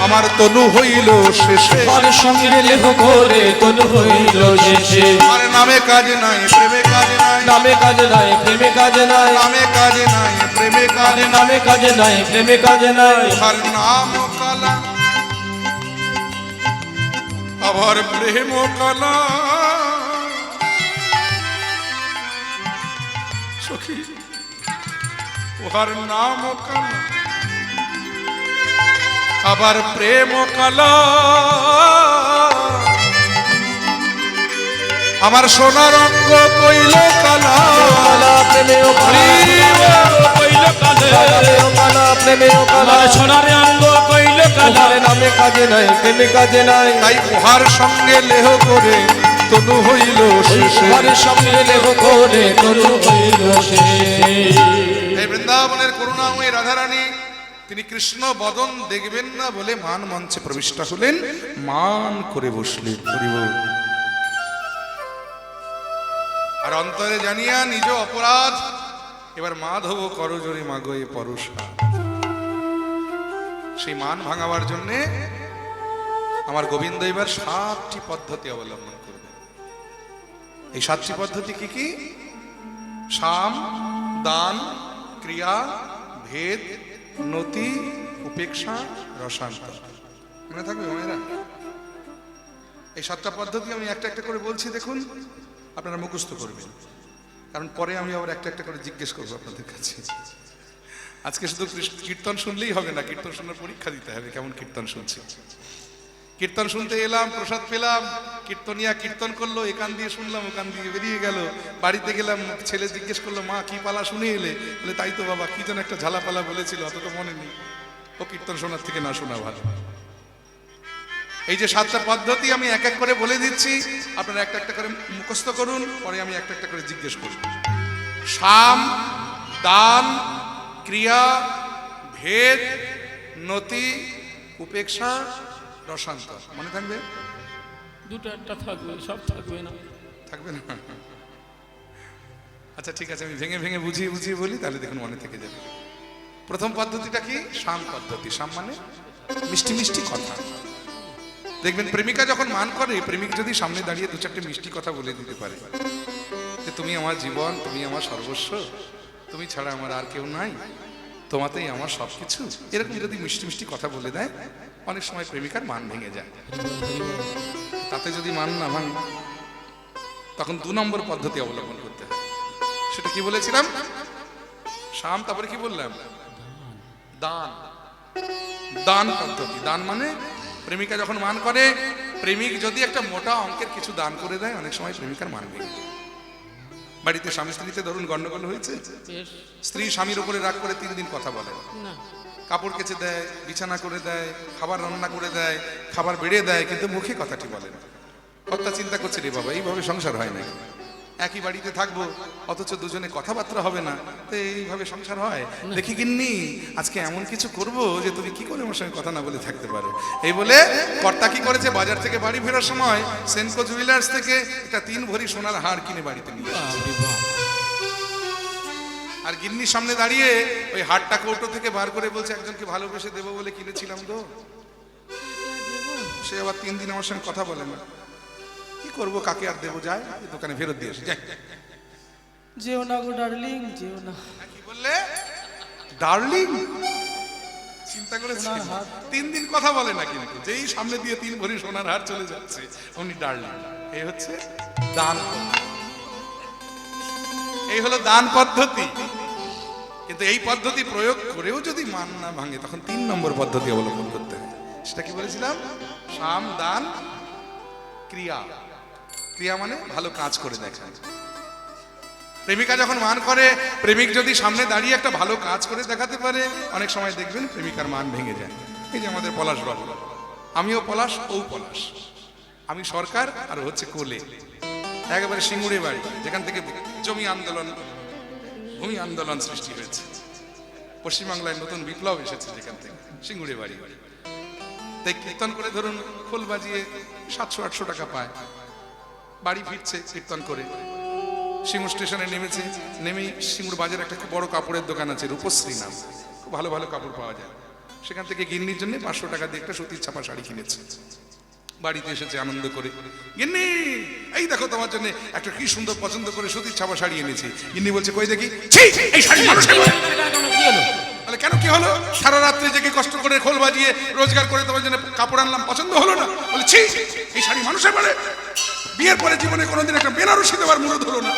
আমার তনু হইল শেষে। তার সঙ্গে লেহ করে তনু হইল শেষে। আর নামে কাজ নাই প্রেমে কাজ নাই, নামে কাজ নাই প্রেমে কাজ নাই, নামে কাজ নাই প্রেমে কাজ নাই, নামে কাজ নাই প্রেমে কাজ নাই। উহার নাম কালা আবার প্রেম কালা। সখী উহার নাম কালা আবার প্রেম কালা। আমার সোনার অঙ্গ কইল কালা, কালা প্রেমেও কালা, কইল কালে প্রেমেও কালা, প্রেমেও কালা। আমার সোনার অঙ্গ কইল কালে, উহার নামে কাজে নাই প্রেমে কাজে নাই। তাই উহার সঙ্গে লেহ করে তনু হইল শেষে। উহার সঙ্গে লেহ করে তনু হইল শেষে। এই বৃন্দাবনের করুণাময়ী রাধারানী তিনি কৃষ্ণ বদন দেখবেন না বলে মান মঞ্চে প্রবিষ্ট হলেন, মান করে বসলেন। হরিব। আর অন্তরে জানিয়া নিজ অপরাধ এবার মাধব করজোরে মাগয়ে পরশা। সেই মান ভাঙাবার জন্যে আমার গোবিন্দ এবার 7টি পদ্ধতি অবলম্বন করবেন। এই 7টি পদ্ধতি কি কি? সাম, দান, ক্রিয়া, ভেদ, নতি, উপেক্ষা, রসান্তর। মনে থাকবে মায়েরা? এই 7টা পদ্ধতি আমি একটা একটা করে বলছি, দেখুন আপনারা মুখস্থ করবেন, কারণ পরে আমি আবার একটা একটা করে জিজ্ঞেস করবো আপনাদের কাছে। আজকে শুধু কীর্তন শুনলেই হবে না, কীর্তন শোনার পরীক্ষা দিতে হবে কেমন কীর্তন শুনছি। কীর্তন শুনতে এলাম, প্রসাদ পেলাম, কীর্তনিয়া কীর্তন করলো, এখান দিয়ে শুনলাম, ওখান দিয়ে বেরিয়ে গেল। বাড়িতে গেলাম, ছেলে জিজ্ঞেস করলো, মা কি পালা শুনে এলে? বলে তাই তো বাবা, কি যেন একটা ঝালাপালা বলেছিল, অত তো মনে নেই। ও কীর্তন শোনার থেকে না শোনা ভালো। এই যে 7টা পদ্ধতি আমি এক এক করে বলে দিচ্ছি, আপনারা একটা একটা করে মুখস্থ করুন, পরে আমি একটা একটা করে জিজ্ঞেস করব। সাম, দান, ক্রিয়া, ভেদ, নতি, উপেক্ষা, রসান্তর। মনে থাকবে? দুটো একটা থাকবে, সব থাকবে না। থাকবে না? আচ্ছা ঠিক আছে, আমি ভেঙে ভেঙে বুঝিয়ে বুঝিয়ে বলি, তাহলে দেখুন মনে থেকে যাবে। প্রথম পদ্ধতিটা কি? সাম পদ্ধতি। সাম মানে মিষ্টি মিষ্টি কথা। দেখবেন প্রেমিকা যখন মান করে, প্রেমিক যদি সামনে দাঁড়িয়ে 2-4টে মিষ্টি কথা বলে দিতে পারে যে তুমি আমার জীবন, তুমি আমার সর্বস্ব, তুমি ছাড়া আমার আর কেউ নাই, তোমাতেই আমার সব কিছু, এরকম যদি মিষ্টি মিষ্টি কথা বলে দেয়, অনেক সময় প্রেমিকার মান ভেঙে যায়। তাতে যদি মান না ভাঙে, তখন 2 নম্বর পদ্ধতি অবলম্বন করতে হয়। সেটা কি বলেছিলাম? সাম, তারপরে কি বললাম? দান। দান পদ্ধতি। দান মানে প্রেমিকা যখন মান করে, প্রেমিক যদি একটা মোটা অঙ্কের কিছু দান করে দেয়, অনেক সময় প্রেমিকার মান ভেঙে যায়। বাড়িতে স্বামী স্ত্রীতে ধরুন গন্ডগোল হয়েছে, বেশ স্ত্রী স্বামীর উপরে রাগ করে 3 দিন কথা বলে, না, কাপড় কেচে দেয়, বিছানা করে দেয়, খাবার রান্না করে দেয়, খাবার বেড়ে দেয়, কিন্তু মুখে কথাটি বলে না। কর্তা চিন্তা করছে, রে বাবা এইভাবে সংসার হয় না, একই বাড়িতে থাকবো অথচ দুজনে কথাবার্তা হবে না, তো এইভাবে সংসার হয়? দেখি গিন্নি আজকে এমন কিছু করব যে তুমি কি করে আমার সঙ্গে কথা না বলে থাকতে পারো। এই বলে কর্তা কি করেছে, বাজার থেকে বাড়ি ফেরার সময় সেনকো জুয়েলার্স থেকে একটা 3 ভরি সোনার হার কিনে বাড়িতে নিয়ে এসেছে। বাপরে বাপ। আর গিন্নির সামনে দাঁড়িয়ে ওই হারটা কৌটো থেকে বার করে বলছে, একজনকে ভালোবেসে দেবো বলে কিনেছিলাম গো, সে আবার 3 দিন আমার সঙ্গে কথা বলে না, কি করবো, কাকে আর দেবো, যায় দোকানে ফেরত দিয়ে আসে। যেও না গো ডার্লিং, যেও না। কি বললে? ডার্লিং? চিন্তা করেছি, 3 দিন কথা বলে না, কিন্তু যেই সামনে দিয়ে 3 ভরি সোনার হার চলে যাচ্ছে উনি ডার্লিং। এই হচ্ছে দান পদ্ধতি। এই হলো দান পদ্ধতি। কিন্তু এই পদ্ধতি প্রয়োগ করেও যদি মান না ভাঙে, তখন 3 নম্বর পদ্ধতি অবলম্বন করতে হয়। সেটা কি বলেছিলাম? সাম, দান, ক্রিয়া। ক্রিয়া মানে ভালো কাজ করে দেখা। প্রেমিকা যখন মান করে, প্রেমিক যদি সামনে দাঁড়িয়ে একটা ভালো কাজ করে দেখাতে পারে, অনেক সময় দেখবেন প্রেমিকার মান ভেঙে যায়। এই যে আমাদের পলাশ বাবু, আমিও পলাশ, ও পলাশ, আমি সরকার আর হচ্ছে কোলে, একেবারে সিঙ্গুরে বাড়ি, যেখান থেকে জমি আন্দোলন ভূমি আন্দোলন সৃষ্টি হয়েছে, পশ্চিমবাংলায় নতুন বিপ্লব এসেছে যেখান থেকে, সিঙ্গুরে বাড়ি। তাই কীর্তন করে ধরুন খোল বাজিয়ে 700-800 টাকা পায়, বাড়ি ফিরছে কীর্তন করে, সিঙ্গুর স্টেশনে নেমেছে, নেমেই সিঙ্গুর বাজারে একটা খুব বড় কাপড়ের দোকান আছে, রূপশ্রী নাম, খুব ভালো ভালো কাপড় পাওয়া যায়, সেখান থেকে গিন্নির জন্য 500 টাকা দিয়ে একটা সুতির ছাপা শাড়ি কিনেছে। বাড়িতে এসেছে আনন্দ করে, গিন্নি এই দেখো তোমার জন্য একটা কি সুন্দর পছন্দ করে সুতির ছাপা শাড়ি এনেছি। গিন্নি বলছে কই দেখি, ছি এই শাড়ি মানুষের নয়। কি হলো? বলে কেন কি হলো? সারা রাত্রি জেগে কষ্ট করে খোল বাজিয়ে রোজগার করে তোমার জন্য কাপড় আনলাম, পছন্দ হলো না? বলে ছি এই শাড়ি মানুষের বলে, বিয়ের পরে জীবনে কোনোদিন একটা বেনারসি দেওয়ার মুরদ হলো না।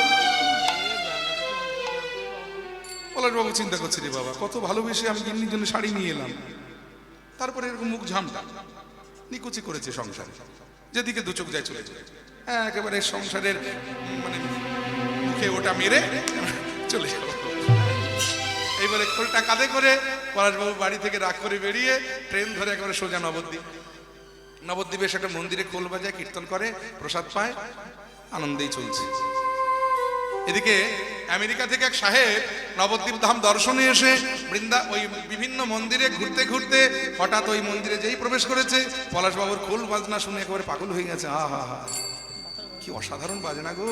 পলাশবাবু চিন্তা করছে, রে বাবা কত ভালোবেসে আমি গিন্নির জন্য শাড়ি নিয়ে এলাম, তারপরে এরকম মুখ ঝামটা নিকুচি করেছে সংসারে, যেদিকে দু চোখ যায় চলে যায়, হ্যাঁ একেবারে সংসারের মানে মুখে ওটা মেরে চলে যাবো। এইবারে খোলটা কাঁধে করে পলাশবাবু বাড়ি থেকে রাগ করে বেরিয়ে ট্রেন ধরে একেবারে সোজা নবদ্বীপ। নবদ্বীপে সেটা মন্দিরে খোল বাজায়, কীর্তন করে, প্রসাদ পায়, আনন্দেই চলছে। এদিকে আমেরিকা থেকে এক সাহেব নবদ্বীপ ধাম দর্শনে এসে ওই বিভিন্ন মন্দিরে ঘুরতে ঘুরতে হঠাৎ ওই মন্দিরে যেই প্রবেশ করেছে, পলাশবাবুর খোল বাজনা শুনে একেবারে পাগল হয়ে গেছে। হা কি অসাধারণ বাজনা গো,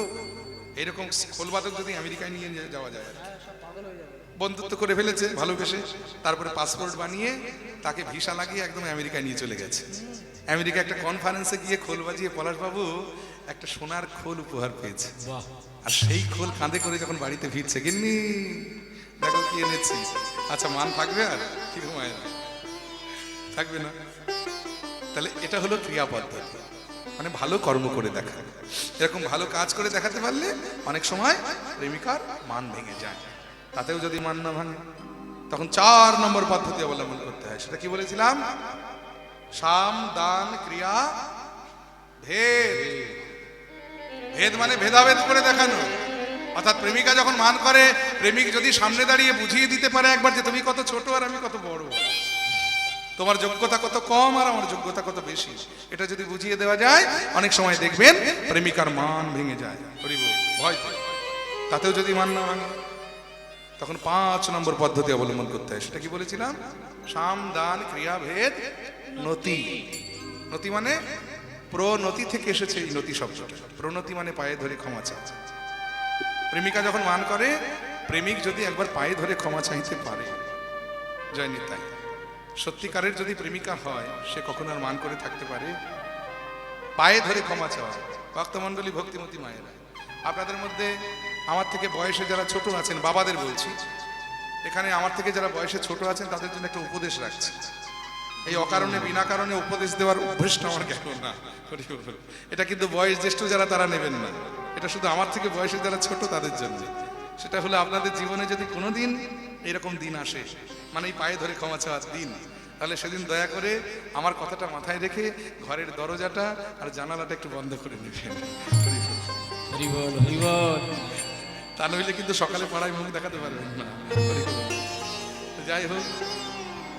এরকম খোল বাদক যদি আমেরিকায় নিয়ে যাওয়া যায়। বন্ধুত্ব করে ফেলেছে ভালোবেসে, তারপরে পাসপোর্ট বানিয়ে তাকে ভিসা লাগিয়ে একদম আমেরিকায় নিয়ে চলে গেছে। আমেরিকা একটা কনফারেন্সে গিয়ে খোল বাজিয়ে পলাশবাবু একটা সোনার খোল উপহার পেয়েছে। আর সেই খোল কাঁধে করে যখন বাড়িতে ফিরছে, গিন্নি দেখো কি এনেছি। আচ্ছা মান থাকবে আর কি ঘুমায় থাকবে না? তাহলে এটা হলো ক্রিয়া পদ্ধতি, মানে ভালো কর্ম করে দেখা। এরকম ভালো কাজ করে দেখাতে পারলে অনেক সময় প্রেমিকার মান ভেঙে যায়। তাতেও যদি মান না ভাঙে তখন 4 নম্বর পদ্ধতি অবলম্বন করতে হয়। সেটা কি বলেছিলাম? সাম দান ক্রিয়া ভেদ। ভেদ মানে ভেদাভেদ করে দেখানো। অর্থাৎ প্রেমিকা যখন মান করে, প্রেমিক যদি সামনে দাঁড়িয়ে বুঝিয়ে দিতে পারে একবার যে তুমি কত ছোট আর আমি কত বড়, তোমার যোগ্যতা কত কম আর আমার যোগ্যতা কত বেশি, এটা যদি বুঝিয়ে দেওয়া যায় অনেক সময় দেখবেন প্রেমিকার মান ভেঙে যায়। ভয় তাতেও যদি মান না ভাঙে তখন 5 নম্বর পদ্ধতি অবলম্বন করতে হয়। সেটা কি বলেছিলাম? সাম দান ক্রিয়া ভেদ নতি। নতি মানে প্রনতি থেকে এসেছে এই নতি শব্দটা। প্রনতি মানে পায়ে ধরে ক্ষমা চাওয়া। প্রেমিকা যখন মান করে, প্রেমিক যদি একবার পায়ে ধরে ক্ষমা চাইতে পারে, জয় নিতাই, সত্যিকারের যদি প্রেমিকা হয় সে কখনো আর মান করে থাকতে পারে? পায়ে ধরে ক্ষমা চাওয়া। ভক্তমণ্ডলী, ভক্তিমতী মায়েরা, আপনাদের মধ্যে আমার থেকে বয়সে যারা ছোট আছেন, বাবাদের বলছি, এখানে আমার থেকে যারা বয়সে ছোট আছেন তাদের জন্য একটা উপদেশ রাখছি। এই অকারণে বিনা কারণে উপদেশ দেওয়ার অভ্যেসটা আমার গেল না। এটা কিন্তু বয়স জ্যেষ্ঠ যারা তারা নেবেন না, এটা শুধু আমার থেকে বয়সে যারা ছোট তাদের জন্য। সেটা হলো আপনাদের জীবনে যদি কোনোদিন এরকম দিন আসে, মানে এই পায়ে ধরে ক্ষমা চাওয়ার দিন, তাহলে সেদিন দয়া করে আমার কথাটা মাথায় রেখে ঘরের দরজাটা আর জানালাটা একটু বন্ধ করে নেবেন। হরিবল হরিবল। তা নইলে কিন্তু সকালে পাড়ায় মুখ দেখাতে পারবেন না। যাই হোক,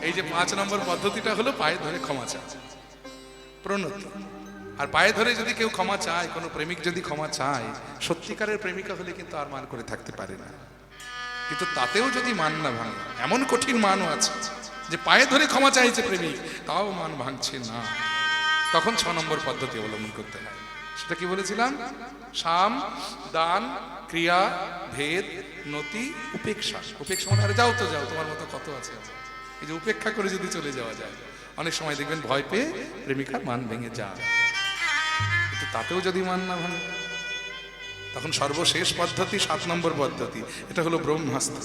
এই যে 5 নম্বর পদ্ধতিটা হলো পায়ে ধরে ক্ষমা চাওয়া, প্রণতি। আর পায়ে ধরে যদি কেউ ক্ষমা চায়, কোনো প্রেমিক যদি ক্ষমা চায়, সত্যিকারের প্রেমিকা হলে কিন্তু আর মান করে থাকতে পারে না। কিন্তু তাতেও যদি মান না ভাঙে, এমন কঠিন মানও আছে যে পায়ে ধরে ক্ষমা চাইছে প্রেমিক, তাও মান ভাঙছে না, তখন 6 নম্বর পদ্ধতি অবলম্বন করতে হয়। সেটা কি বলেছিলাম? সাম দান ক্রিয়া ভেদ নতি উপেক্ষা। উপেক্ষা মানে আরে যাও তো যাও, তোমার মতো কত আছে। এই যে উপেক্ষা করে যদি চলে যাওয়া যায়, অনেক সময় দেখবেন ভয় পেয়ে প্রেমিকার মান ভেঙে যায়। কিন্তু তাতেও যদি মান না ভাঙে, তখন সর্বশেষ পদ্ধতি 7 নম্বর পদ্ধতি, এটা হলো ব্রহ্মাস্ত্র।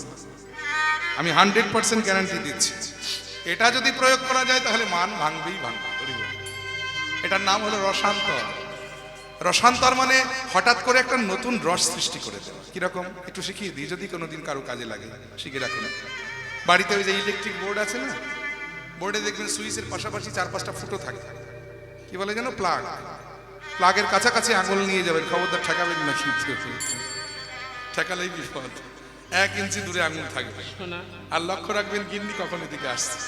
আমি 100% গ্যারান্টি দিচ্ছি, এটা যদি প্রয়োগ করা যায় তাহলে মান ভাঙবেই ভাঙবে। এটার নাম হলো রসান্তর। রসান্তর মানে হঠাৎ করে একটা নতুন রস সৃষ্টি করে দেওয়া। কিরকম একটু শিখিয়ে দিই, যদি কোনোদিন কারো কাজে লাগে, শিখে রাখুন। বাড়িতে ওই যে ইলেকট্রিক বোর্ড আছে না, বোর্ডে দেখবেন সুইচের পাশাপাশি 4-5টা ফুটো থাকে, কি বলে যেন প্লাগ। প্লাগের কাছাকাছি আঙুল নিয়ে যাবেন, খবরদার ঠেকাবেন না, কিন্তু ঠেকালেই বিপদ। 1 ইঞ্চি দূরে আঙুল থাকবে, আর লক্ষ্য রাখবেন গিন্নি কখন এদিকে আসছে।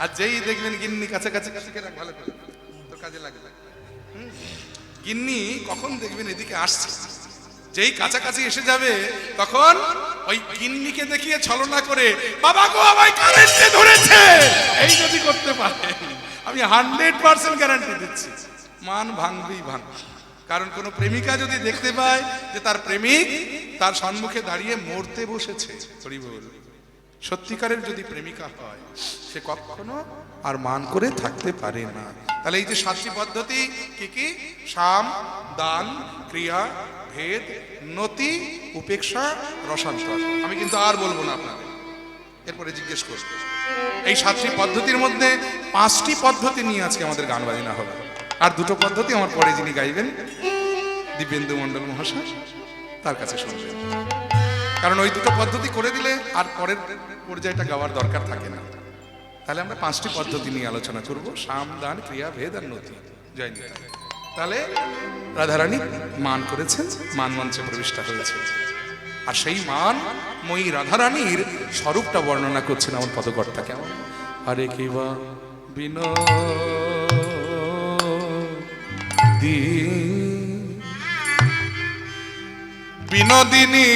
আর যেই দেখবেন গিন্নি কাছাকাছি, শিখে রাখ ভালো করে, তোর কাজে লাগবে। গিন্নি কখন দেখবেন এদিকে আসছে, যেই কাছাকাছি এসে যাবে তখন ওই গিন্নিকে দেখিয়ে ছলনা করে বাবা গো আমায় কারেন্টে ধরেছে, এই যদি করতে পারে আমি 100% গ্যারান্টি দিচ্ছি মান ভাঙবেই ভাঙবে। কারণ কোনো প্রেমিকা যদি দেখতে পায় যে তার প্রেমিক তার সম্মুখে দাঁড়িয়ে মরতে বসেছে, হরি বল, সত্যিকারের যদি প্রেমিকা হয় সে কখনো আর মান করে থাকতে পারে না। তাহলে এই যে 7টি পদ্ধতি কি কি? সাম, দান, ক্রিয়া, ভেদ, নতি, উপেক্ষা, রসান্তর। আমি কিন্তু আর বলবো না আপনাদের, এরপরে জিজ্ঞেস করব। এই 7টি পদ্ধতির মধ্যে 5টি পদ্ধতি নিয়ে আজকে আমাদের গান বাজনা হবে, আর 2টো পদ্ধতি আমার পরে যিনি গাইবেন দিব্যেন্দু মণ্ডল মহাশয়, তার কাছে শুনবেন। কারণ ওই 2টো পদ্ধতি করে দিলে আর পরের পর্যায়টা গাওয়ার দরকার থাকে না। তাহলে আমরা 5টি পদ্ধতি নিয়ে আলোচনা করব, সাম, দান, ক্রিয়া, ভেদ আর নতি। জয় নিতাই। তাহলে রাধারানী মান করেছেন, মান মঞ্চে প্রবিষ্টা হয়েছে, আর সেই মান মই রাধারানীর স্বরূপটা বর্ণনা করছেন আমার পদকর্তা কেমন। আরে কিবা বিনোদিনী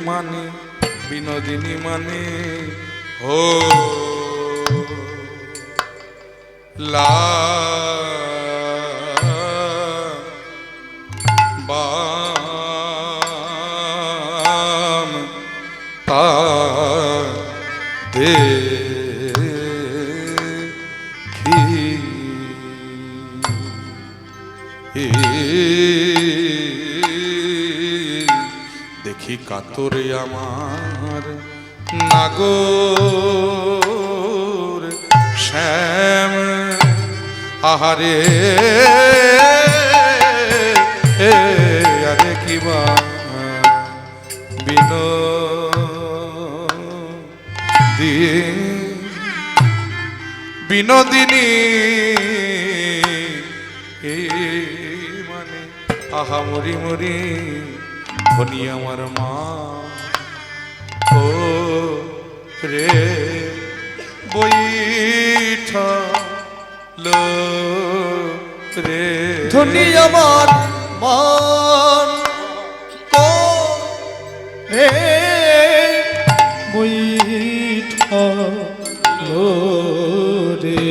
মানে, বিনোদিনী মানে ও লা বাম তা দে দেখি কাতরে আমার নাগর শ্যাম, আহারে আরে কিবা বিনোদিনী মানে আহা মরি মরি ধনী আমার মা ও রে বৈঠা লো রে, ধনী আমার মান কো রে বৈঠলো রে,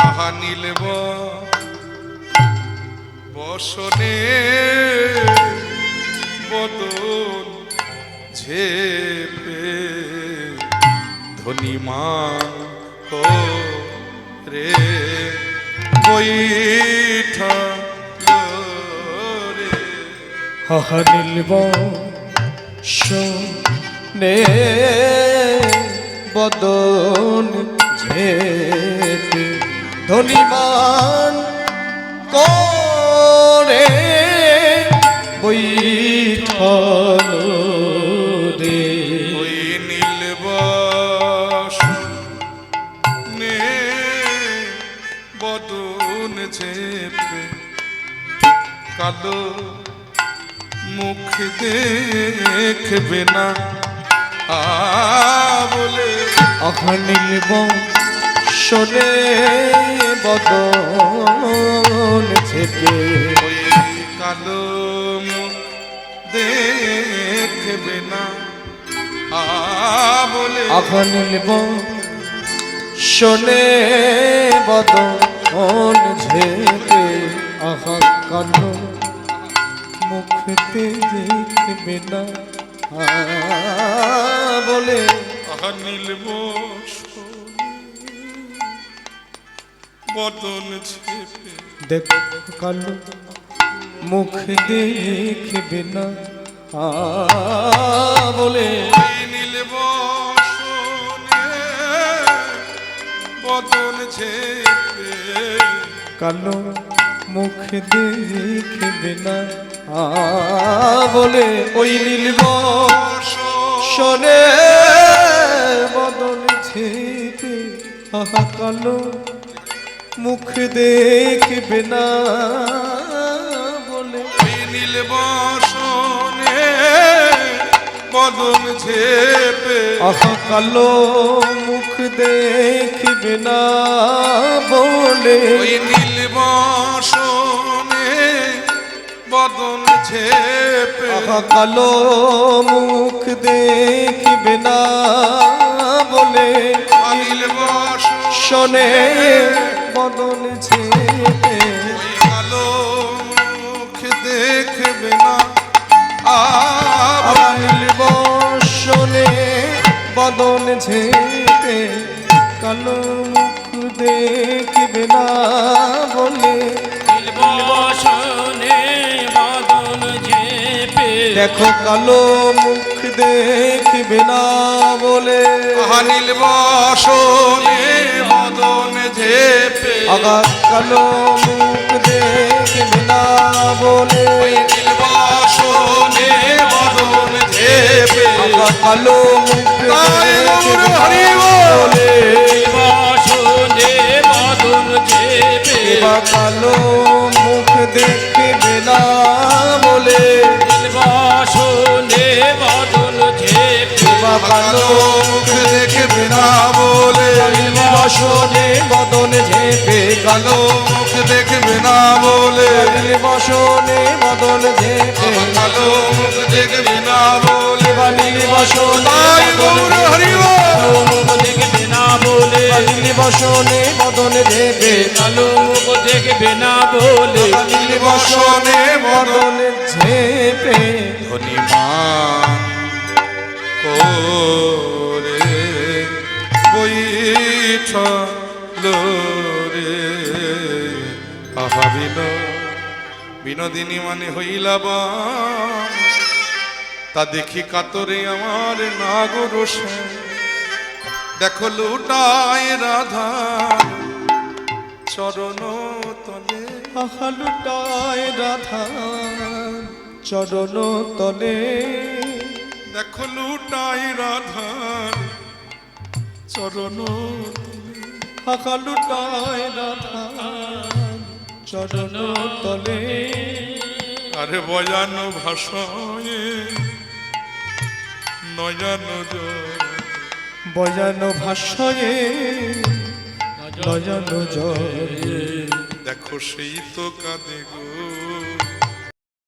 আহা নীলব বসনে বদন ঝেপে ধনী মান কো রে বৈঠা রে। হনিলব শোনে বদন ঝেপে ধনীমান করে বৈঠল রে, ওই নীল বসনে বদন ঝেপে কালো মুখ দেখবে না বলে, অহনিলব শোনে বদন ঝেপে ওই কালো মুখ দেখবে না বলে, অহনিলব শোনে বদন ঝেপে আহা কালো মুখতে দেখবে না বলে, নীল বদন ঝেপে দেখ কালো মুখ দেখবে না বলে, নীল বসনে বদন ঝেপে কালো মুখ দেখবে না বলে, ওই নীলব শোনে বদন ঝেপে আহা কালো মুখ দেখবে না বলে, নীল বসনে বদন ঝেপে আহা কালো মুখ দেখিবে না বলে ওই নীল বসনে বদন ঝেপে আহা কালো মুখ দেখিবে না বলে নীল বসনে শোনে বদন ঝেপে ওই কালো মুখ দেখবে না আবার নীল বসনে বদন ঝেপে কালো মুখ দেখিবে না বলে বসনে বদন ঝেপে দেখো কালো মুখ দেখিবে না বলে নীল বসনে বদন ঝেপে আঘাত কালো মুখ দেখিবে না বলে নীল বসনে বদন ঝেপে আঘাত কালো মুখ তাই গৌর দেখিবে হরি না বল। বলে বসনে বদন ঝেপে এবা কালো মুখ দেখিবে না বলে বসনে বদন ঝেপে এবা কালো মুখ দেখবে না বলে বসনে বদন ঝেপে কালো মুখ দেখবে না বলে বসনে বদন ঝেপে কালো মুখ দেখবে না বলে বালির বসনে তাই গৌর হরি বল। মুখ দেখবে না বলে বালির বসনে বদন ঝেপে কালো মুখ দেখবে না বলে নীল বসনে বদন বদন ঝেপে ধনিমান করে বৈঠল রে আহা বিনোদিনী মানে হইলাবান তা দেখি কাতরে আমার নাগর সেন দেখো লুটায় রাধা চরণ তলে আহালুটায় রাধা চরণ তলে দেখো লুটায় রাধা চরণ আহালুটায় রাধা চরণ তলে আরে বয়ানো ভাষায় নয়ানো বয়ানো ভাষ্যয়ে নয়ন জলে দেখো সেই তো কাঁদে গো